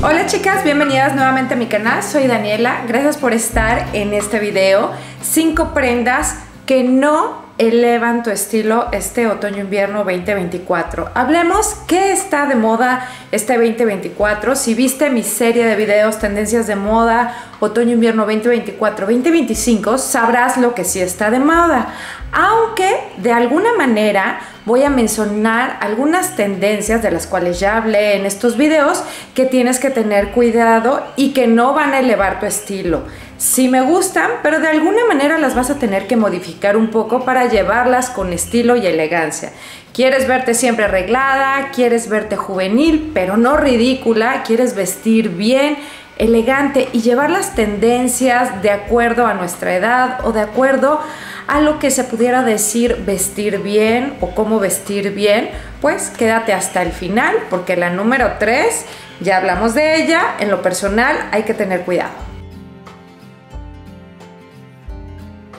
Hola chicas, bienvenidas nuevamente a mi canal, soy Daniela, gracias por estar en este video. 5 prendas que no elevan tu estilo este otoño-invierno 2024. Hablemos qué está de moda este 2024. Si viste mi serie de videos tendencias de moda otoño-invierno 2024-2025, sabrás lo que sí está de moda. Aunque de alguna manera voy a mencionar algunas tendencias de las cuales ya hablé en estos videos que tienes que tener cuidado y que no van a elevar tu estilo. Sí me gustan, pero de alguna manera las vas a tener que modificar un poco para llevarlas con estilo y elegancia. Quieres verte siempre arreglada, quieres verte juvenil, pero no ridícula, quieres vestir bien, elegante y llevar las tendencias de acuerdo a nuestra edad o de acuerdo a lo que se pudiera decir vestir bien o cómo vestir bien, pues quédate hasta el final porque la número 3, ya hablamos de ella, en lo personal hay que tener cuidado.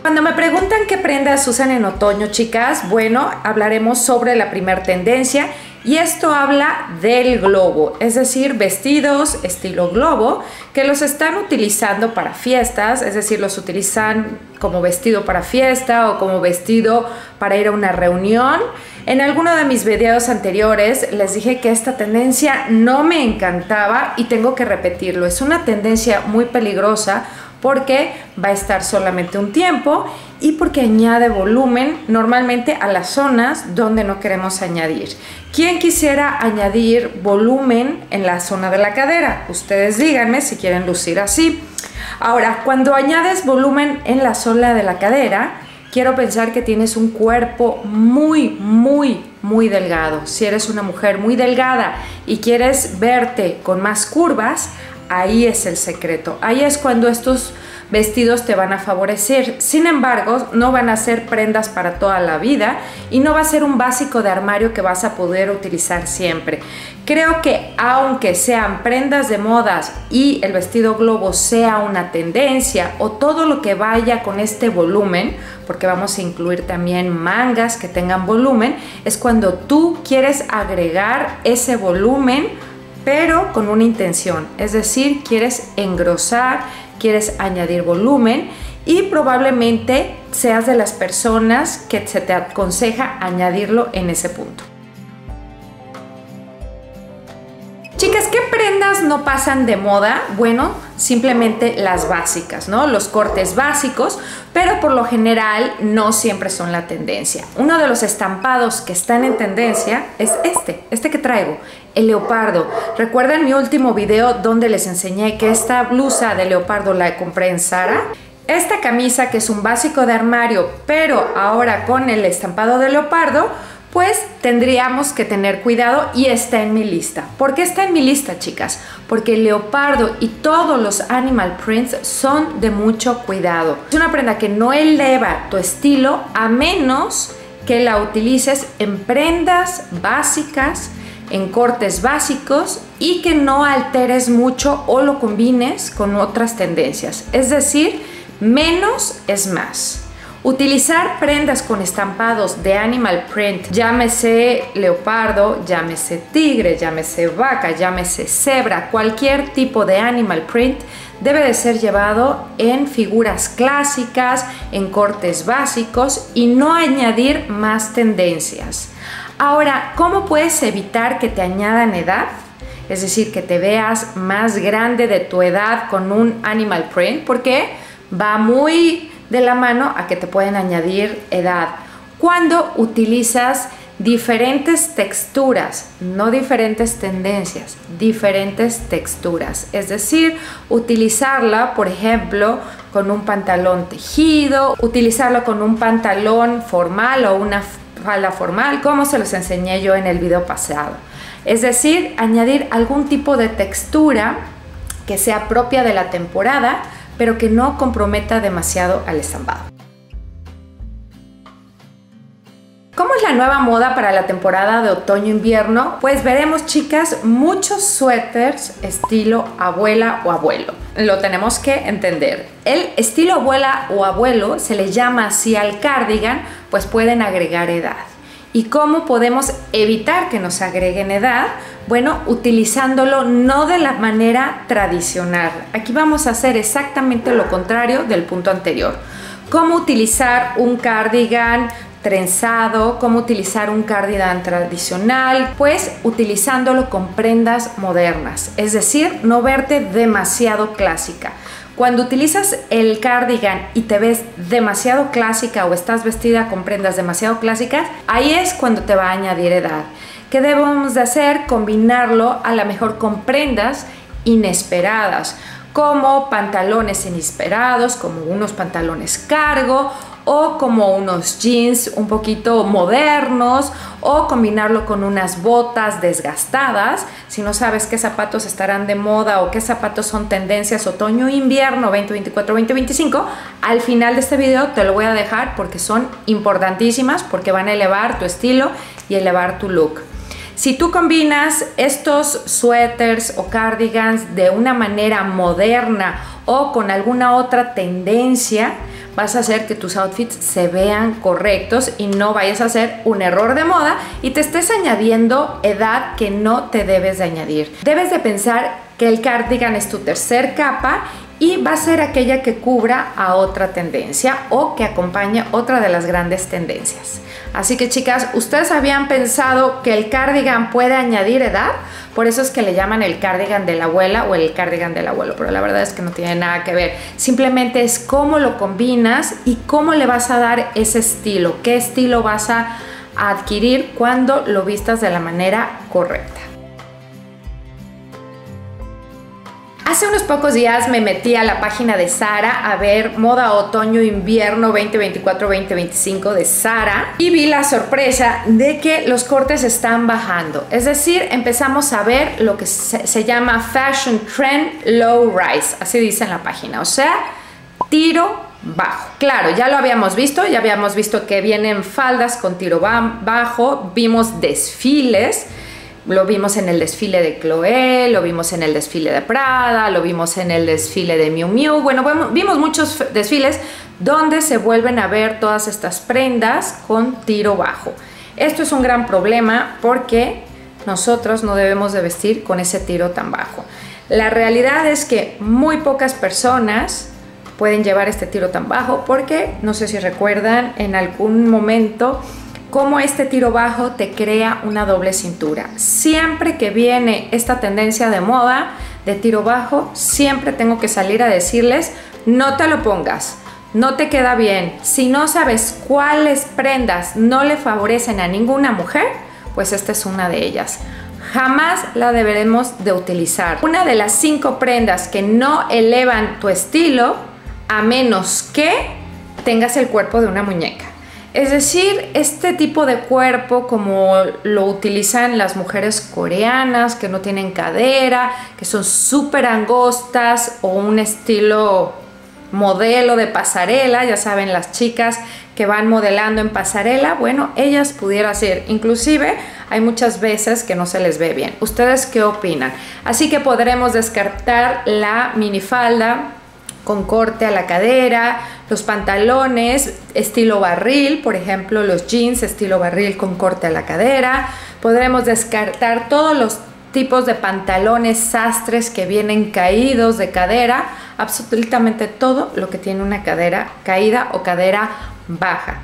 Cuando me preguntan qué prendas usan en otoño, chicas, bueno, hablaremos sobre la primera tendencia y esto habla del globo, es decir, vestidos estilo globo que los están utilizando para fiestas, es decir, los utilizan como vestido para fiesta o como vestido para ir a una reunión. En alguno de mis videos anteriores les dije que esta tendencia no me encantaba y tengo que repetirlo, es una tendencia muy peligrosa porque va a estar solamente un tiempo y porque añade volumen normalmente a las zonas donde no queremos añadir. ¿Quién quisiera añadir volumen en la zona de la cadera? Ustedes díganme si quieren lucir así. Ahora, cuando añades volumen en la zona de la cadera, quiero pensar que tienes un cuerpo muy delgado. Si eres una mujer muy delgada y quieres verte con más curvas, ahí es el secreto, ahí es cuando estos vestidos te van a favorecer. Sin embargo, no van a ser prendas para toda la vida y no va a ser un básico de armario que vas a poder utilizar siempre. Creo que aunque sean prendas de modas y el vestido globo sea una tendencia o todo lo que vaya con este volumen, porque vamos a incluir también mangas que tengan volumen, es cuando tú quieres agregar ese volumen pero con una intención, es decir, quieres engrosar, quieres añadir volumen y probablemente seas de las personas que se te aconseja añadirlo en ese punto. Chicas, ¿qué prendas no pasan de moda? Bueno, simplemente las básicas, ¿no? Los cortes básicos, pero por lo general no siempre son la tendencia. Uno de los estampados que están en tendencia es este que traigo, el leopardo. ¿Recuerdan mi último video donde les enseñé que esta blusa de leopardo la compré en Zara? Esta camisa, que es un básico de armario, pero ahora con el estampado de leopardo, pues tendríamos que tener cuidado y está en mi lista. ¿Por qué está en mi lista, chicas? Porque el leopardo y todos los animal prints son de mucho cuidado. Es una prenda que no eleva tu estilo a menos que la utilices en prendas básicas, en cortes básicos y que no alteres mucho o lo combines con otras tendencias. Es decir, menos es más. Utilizar prendas con estampados de animal print, llámese leopardo, llámese tigre, llámese vaca, llámese cebra, cualquier tipo de animal print debe de ser llevado en figuras clásicas, en cortes básicos y no añadir más tendencias. Ahora, ¿cómo puedes evitar que te añadan edad? Es decir, que te veas más grande de tu edad con un animal print, porque va muy de la mano a que te pueden añadir edad. Cuando utilizas diferentes texturas, no diferentes tendencias, diferentes texturas. Es decir, utilizarla, por ejemplo, con un pantalón tejido, utilizarlo con un pantalón formal o una falda formal, como se los enseñé yo en el video pasado. Es decir, añadir algún tipo de textura que sea propia de la temporada, pero que no comprometa demasiado al estampado. ¿Cómo es la nueva moda para la temporada de otoño-invierno? Pues veremos, chicas, muchos suéteres estilo abuela o abuelo. Lo tenemos que entender. El estilo abuela o abuelo se le llama así al cardigan, pues pueden agregar edad. ¿Y cómo podemos evitar que nos agreguen edad? Bueno, utilizándolo no de la manera tradicional. Aquí vamos a hacer exactamente lo contrario del punto anterior. ¿Cómo utilizar un cardigan trenzado? ¿Cómo utilizar un cardigan tradicional? Pues utilizándolo con prendas modernas, es decir, no verte demasiado clásica. Cuando utilizas el cardigan y te ves demasiado clásica o estás vestida con prendas demasiado clásicas, ahí es cuando te va a añadir edad. ¿Qué debemos de hacer? Combinarlo a lo mejor con prendas inesperadas, como pantalones inesperados, como unos pantalones cargo o como unos jeans un poquito modernos, o combinarlo con unas botas desgastadas. Si no sabes qué zapatos estarán de moda o qué zapatos son tendencias otoño-invierno 2024-2025, al final de este video te lo voy a dejar porque son importantísimas, porque van a elevar tu estilo y elevar tu look. Si tú combinas estos suéteres o cardigans de una manera moderna o con alguna otra tendencia, vas a hacer que tus outfits se vean correctos y no vayas a hacer un error de moda y te estés añadiendo edad que no te debes de añadir. Debes de pensar que el cardigan es tu tercer capa y va a ser aquella que cubra a otra tendencia o que acompañe otra de las grandes tendencias. Así que chicas, ¿ustedes habían pensado que el cardigan puede añadir edad? Por eso es que le llaman el cardigan de la abuela o el cardigan del abuelo, pero la verdad es que no tiene nada que ver. Simplemente es cómo lo combinas y cómo le vas a dar ese estilo, qué estilo vas a adquirir cuando lo vistas de la manera correcta. Hace unos pocos días me metí a la página de Zara a ver moda otoño-invierno 2024-2025 de Zara y vi la sorpresa de que los cortes están bajando. Es decir, empezamos a ver lo que se llama Fashion Trend Low Rise, así dice en la página, o sea, tiro bajo. Claro, ya lo habíamos visto, que vienen faldas con tiro bajo, vimos desfiles. Lo vimos en el desfile de Chloé, lo vimos en el desfile de Prada, lo vimos en el desfile de Miu Miu. Bueno, vimos muchos desfiles donde se vuelven a ver todas estas prendas con tiro bajo. Esto es un gran problema porque nosotros no debemos de vestir con ese tiro tan bajo. La realidad es que muy pocas personas pueden llevar este tiro tan bajo porque, no sé si recuerdan en algún momento, cómo este tiro bajo te crea una doble cintura. Siempre que viene esta tendencia de moda de tiro bajo, siempre tengo que salir a decirles, no te lo pongas, no te queda bien. Si no sabes cuáles prendas no le favorecen a ninguna mujer, pues esta es una de ellas. Jamás la deberemos de utilizar. Una de las 5 prendas que no elevan tu estilo, a menos que tengas el cuerpo de una muñeca. Es decir, este tipo de cuerpo como lo utilizan las mujeres coreanas que no tienen cadera, que son súper angostas o un estilo modelo de pasarela, ya saben, las chicas que van modelando en pasarela, bueno, ellas pudieran ser, inclusive hay muchas veces que no se les ve bien. ¿Ustedes qué opinan? Así que podremos descartar la minifalda con corte a la cadera, los pantalones estilo barril, por ejemplo los jeans estilo barril con corte a la cadera. Podremos descartar todos los tipos de pantalones sastres que vienen caídos de cadera, absolutamente todo lo que tiene una cadera caída o cadera baja.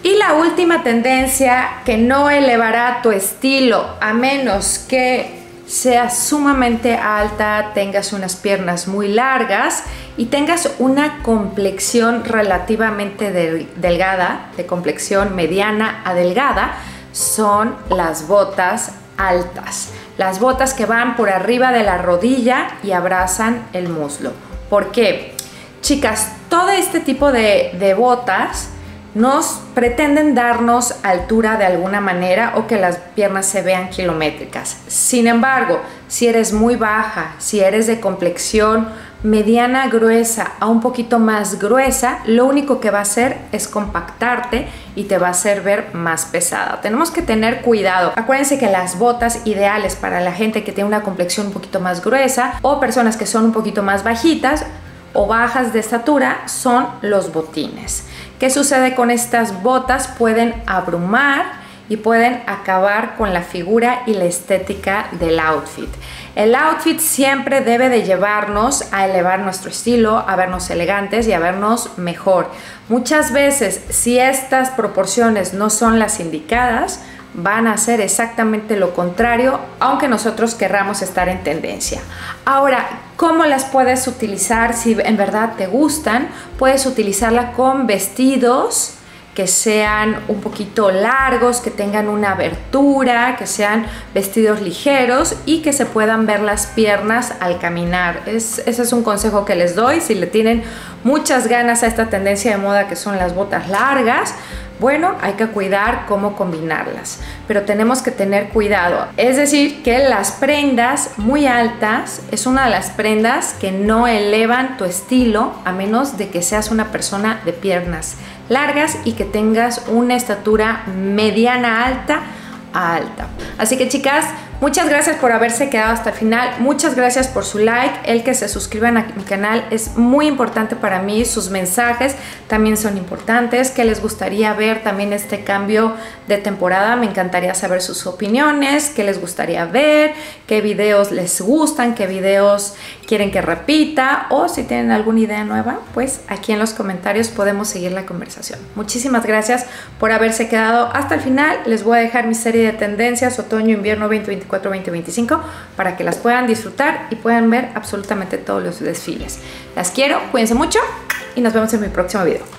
Y la última tendencia que no elevará tu estilo a menos que seas sumamente alta, tengas unas piernas muy largas y tengas una complexión relativamente delgada, de complexión mediana a delgada, son las botas altas. Las botas que van por arriba de la rodilla y abrazan el muslo. ¿Por qué? Chicas, todo este tipo de botas nos pretenden darnos altura de alguna manera o que las piernas se vean kilométricas. Sin embargo, si eres muy baja, si eres de complexión mediana gruesa a un poquito más gruesa, lo único que va a hacer es compactarte y te va a hacer ver más pesada. Tenemos que tener cuidado. Acuérdense que las botas ideales para la gente que tiene una complexión un poquito más gruesa o personas que son un poquito más bajitas o bajas de estatura son los botines. ¿Qué sucede con estas botas? Pueden abrumar y pueden acabar con la figura y la estética del outfit. El outfit siempre debe de llevarnos a elevar nuestro estilo, a vernos elegantes y a vernos mejor. Muchas veces, si estas proporciones no son las indicadas, van a hacer exactamente lo contrario, aunque nosotros querramos estar en tendencia. Ahora, ¿cómo las puedes utilizar? Si en verdad te gustan, puedes utilizarla con vestidos que sean un poquito largos, que tengan una abertura, que sean vestidos ligeros y que se puedan ver las piernas al caminar. Ese es un consejo que les doy. Si le tienen muchas ganas a esta tendencia de moda que son las botas largas, bueno, hay que cuidar cómo combinarlas, pero tenemos que tener cuidado. Es decir, que las prendas muy altas es una de las prendas que no elevan tu estilo, a menos de que seas una persona de piernas largas y que tengas una estatura mediana alta a alta. Así que chicas, muchas gracias por haberse quedado hasta el final, muchas gracias por su like, el que se suscriban a mi canal es muy importante para mí, sus mensajes también son importantes, qué les gustaría ver también este cambio de temporada, me encantaría saber sus opiniones, qué les gustaría ver, qué videos les gustan, qué videos quieren que repita o si tienen alguna idea nueva, pues aquí en los comentarios podemos seguir la conversación. Muchísimas gracias por haberse quedado hasta el final, les voy a dejar mi serie de tendencias otoño-invierno 2024-2025 para que las puedan disfrutar y puedan ver absolutamente todos los desfiles. Las quiero, cuídense mucho y nos vemos en mi próximo video.